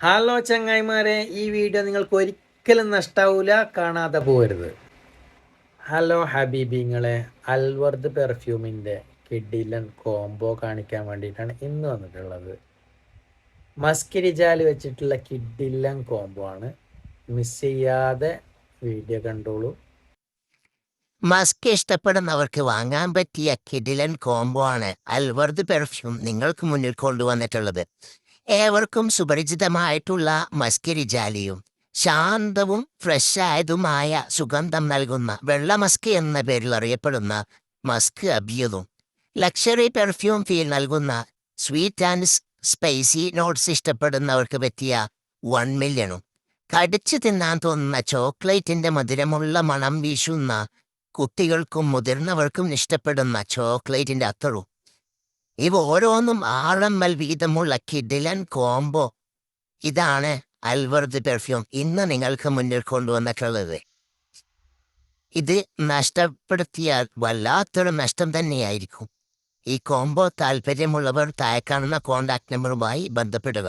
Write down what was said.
Hello ചങ്ങായിമാരെ, ഈ video നിങ്ങൾക്ക് ഒരിക്കലും നഷ്ടാവൂല, കാണാതെ പോകരുത്. ഹലോ ഹബീബിങ്ങളെ, അൽവർദ് പെർഫ്യൂമിൻ്റെ കിഡിലൻ കോംബോ കാണിക്കാൻ വേണ്ടിയിട്ടാണ് ഇന്ന് വന്നിട്ടുള്ളത്. മസ്കിരിജാൽ വെച്ചിട്ടുള്ള കിഡിലൻ കോംബോ ആണ്. മിസ് ചെയ്യാതെ വീഡിയോ കണ്ടോളൂ. മസ്ക് ഇഷ്ടപ്പെടുന്നവർക്ക് വാങ്ങാൻ പറ്റിയ കിഡിലൻ കോംബോ ആണ് അൽവർദ് പെർഫ്യൂം നിങ്ങൾക്ക് മുന്നിൽ കൊണ്ടുവന്നിട്ടുള്ളത്. ഏവർക്കും സുപരിചിതമായിട്ടുള്ള മസ്ക് റിജാലിയും ശാന്തവും ഫ്രഷായതുമായ സുഗന്ധം നൽകുന്ന വെള്ള മസ്ക് എന്ന പേരിൽ അറിയപ്പെടുന്ന മസ്ക് അബിയതും ലക്ഷറി പെർഫ്യൂം ഫീൽ നൽകുന്ന സ്വീറ്റ് ആൻഡ് സ്പൈസി നോട്ട്സ് ഇഷ്ടപ്പെടുന്നവർക്ക് പറ്റിയ 1 മില്യണും കടിച്ചു തിന്നാൻ തോന്നുന്ന ചോക്ലേറ്റിന്റെ മധുരമുള്ള മണം വീശുന്ന കുട്ടികൾക്കും മുതിർന്നവർക്കും ഇഷ്ടപ്പെടുന്ന ചോക്ലേറ്റിന്റെ അത്തറും ഇവ ഓരോന്നും 6 ml വീതമുള്ള കിഡിലൻ കോംബോ. ഇതാണ് അൽവർദ് പെർഫ്യൂം ഇന്ന് നിങ്ങൾക്ക് മുന്നിൽ കൊണ്ടുവന്നിട്ടുള്ളത്. ഇത് നഷ്ടപ്പെടുത്തിയാൽ വല്ലാത്തൊരു നഷ്ടം തന്നെയായിരിക്കും. ഈ കോംബോ താല്പര്യമുള്ളവർ താഴെ കാണുന്ന കോൺടാക്ട് നമ്പറുമായി ബന്ധപ്പെടുക.